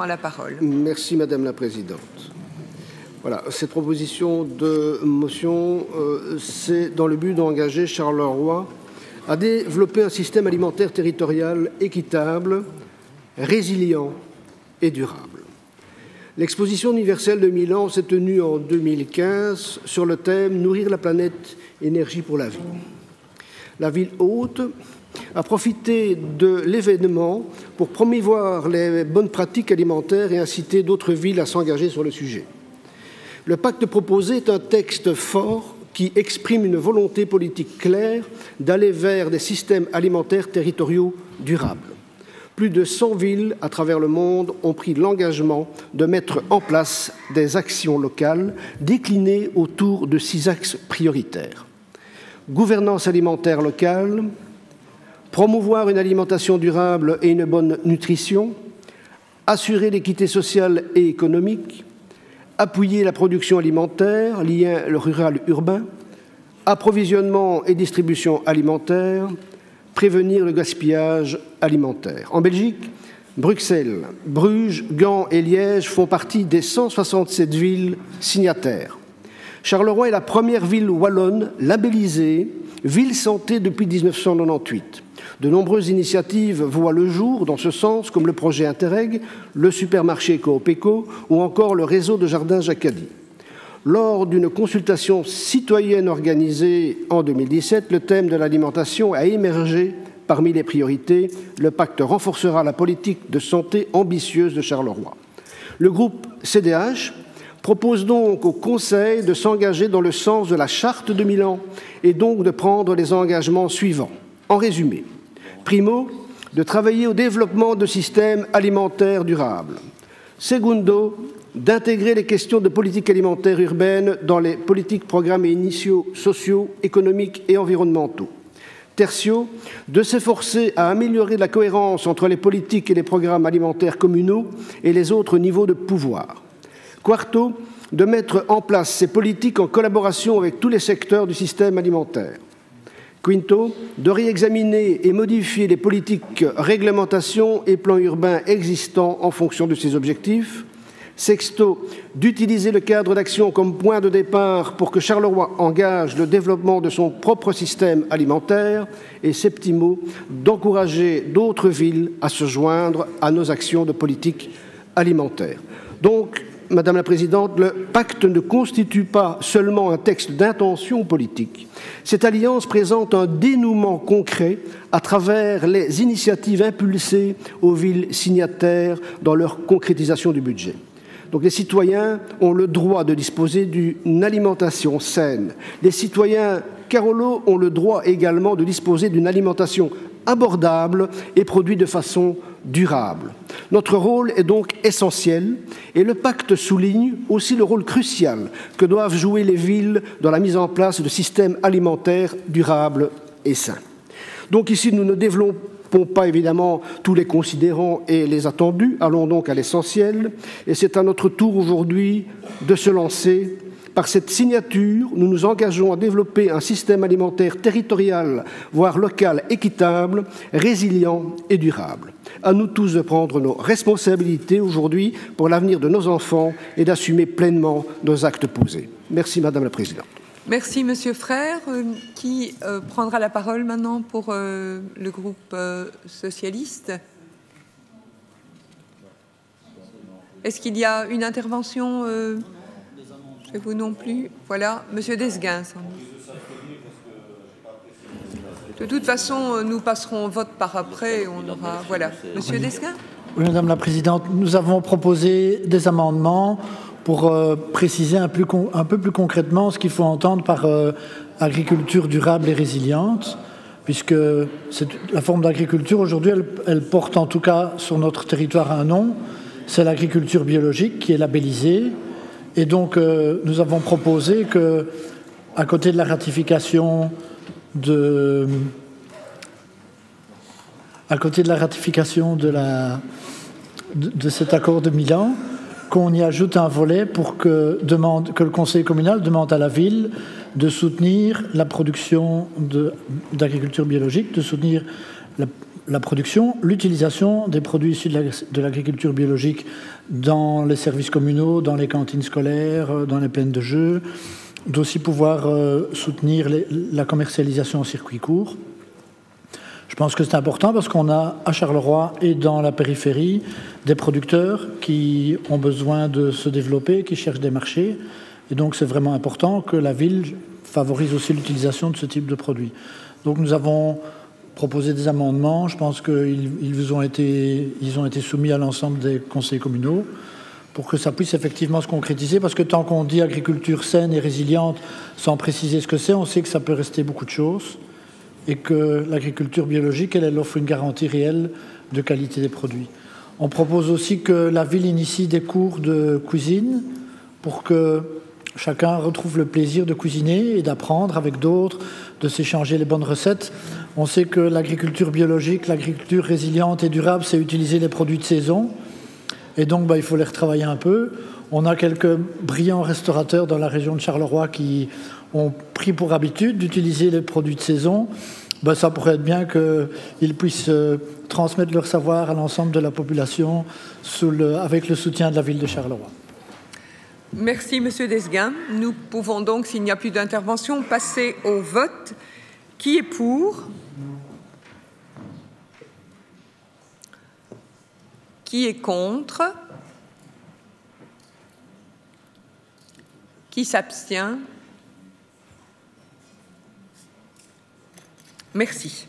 prend la parole. Merci Madame la Présidente. Voilà, cette proposition de motion, c'est dans le but d'engager Charleroi à développer un système alimentaire territorial équitable, résilient et durable. L'exposition universelle de Milan s'est tenue en 2015 sur le thème « Nourrir la planète, énergie pour la vie ». La ville hôte a profité de l'événement pour promouvoir les bonnes pratiques alimentaires et inciter d'autres villes à s'engager sur le sujet. Le pacte proposé est un texte fort qui exprime une volonté politique claire d'aller vers des systèmes alimentaires territoriaux durables. Plus de 100 villes à travers le monde ont pris l'engagement de mettre en place des actions locales déclinées autour de 6 axes prioritaires. Gouvernance alimentaire locale, promouvoir une alimentation durable et une bonne nutrition, assurer l'équité sociale et économique, appuyer la production alimentaire, lien rural-urbain, approvisionnement et distribution alimentaire, prévenir le gaspillage alimentaire. En Belgique, Bruxelles, Bruges, Gand et Liège font partie des 167 villes signataires. Charleroi est la première ville wallonne labellisée Ville Santé depuis 1998. De nombreuses initiatives voient le jour dans ce sens, comme le projet Interreg, le supermarché Coop-Eco ou encore le réseau de jardins Jacadi. Lors d'une consultation citoyenne organisée en 2017, le thème de l'alimentation a émergé parmi les priorités. Le pacte renforcera la politique de santé ambitieuse de Charleroi. Le groupe CDH propose donc au Conseil de s'engager dans le sens de la Charte de Milan et donc de prendre les engagements suivants. En résumé, primo, de travailler au développement de systèmes alimentaires durables. Secundo, d'intégrer les questions de politique alimentaire urbaine dans les politiques, programmes et initiaux sociaux, économiques et environnementaux. Tertio, de s'efforcer à améliorer la cohérence entre les politiques et les programmes alimentaires communaux et les autres niveaux de pouvoir. Quarto, de mettre en place ces politiques en collaboration avec tous les secteurs du système alimentaire. Quinto, de réexaminer et modifier les politiques, réglementations et plans urbains existants en fonction de ces objectifs. Sexto, d'utiliser le cadre d'action comme point de départ pour que Charleroi engage le développement de son propre système alimentaire. Et septimo, d'encourager d'autres villes à se joindre à nos actions de politique alimentaire. Donc, Madame la Présidente, le pacte ne constitue pas seulement un texte d'intention politique. Cette alliance présente un dénouement concret à travers les initiatives impulsées aux villes signataires dans leur concrétisation du budget. Donc les citoyens ont le droit de disposer d'une alimentation saine. Les citoyens Carolo ont le droit également de disposer d'une alimentation abordable et produite de façon durable. Notre rôle est donc essentiel et le pacte souligne aussi le rôle crucial que doivent jouer les villes dans la mise en place de systèmes alimentaires durables et sains. Donc ici, nous ne développons pas évidemment tous les considérants et les attendus, allons donc à l'essentiel et c'est à notre tour aujourd'hui de se lancer. Par cette signature, nous nous engageons à développer un système alimentaire territorial, voire local, équitable, résilient et durable. À nous tous de prendre nos responsabilités aujourd'hui pour l'avenir de nos enfants et d'assumer pleinement nos actes posés. Merci Madame la Présidente. Merci Monsieur Frère. Qui prendra la parole maintenant pour le groupe socialiste? Est-ce qu'il y a une intervention Et vous non plus. Voilà, Monsieur Desguin. De toute façon, nous passerons au vote par après. On aura. Voilà, Monsieur Desguin. Oui, Madame la Présidente, nous avons proposé des amendements pour préciser un peu plus concrètement ce qu'il faut entendre par agriculture durable et résiliente, puisque la forme d'agriculture aujourd'hui, elle porte en tout cas sur notre territoire un nom. C'est l'agriculture biologique qui est labellisée. Et donc, nous avons proposé que, à côté de la ratification de cet accord de Milan, qu'on y ajoute un volet pour que le Conseil communal demande à la ville de soutenir la production d'agriculture biologique, de soutenir la production, l'utilisation des produits issus de l'agriculture biologique dans les services communaux, dans les cantines scolaires, dans les plaines de jeux, d'aussi pouvoir soutenir la commercialisation en circuit court. Je pense que c'est important parce qu'on a à Charleroi et dans la périphérie des producteurs qui ont besoin de se développer, qui cherchent des marchés. Et donc c'est vraiment important que la ville favorise aussi l'utilisation de ce type de produits. Donc nous avons proposé des amendements. Je pense qu'ils ont été soumis à l'ensemble des conseils communaux pour que ça puisse effectivement se concrétiser. Parce que tant qu'on dit agriculture saine et résiliente sans préciser ce que c'est, on sait que ça peut rester beaucoup de choses. Et que l'agriculture biologique, elle offre une garantie réelle de qualité des produits. On propose aussi que la ville initie des cours de cuisine pour que chacun retrouve le plaisir de cuisiner et d'apprendre avec d'autres, de s'échanger les bonnes recettes. On sait que l'agriculture biologique, l'agriculture résiliente et durable, c'est utiliser les produits de saison. Et donc, il faut les retravailler un peu. On a quelques brillants restaurateurs dans la région de Charleroi qui ont pris pour habitude d'utiliser les produits de saison. Ça pourrait être bien qu'ils puissent transmettre leur savoir à l'ensemble de la population avec le soutien de la ville de Charleroi. Merci, Monsieur Desguin. Nous pouvons donc, s'il n'y a plus d'intervention, passer au vote. Qui est pour? Qui est contre? Qui s'abstient? Merci.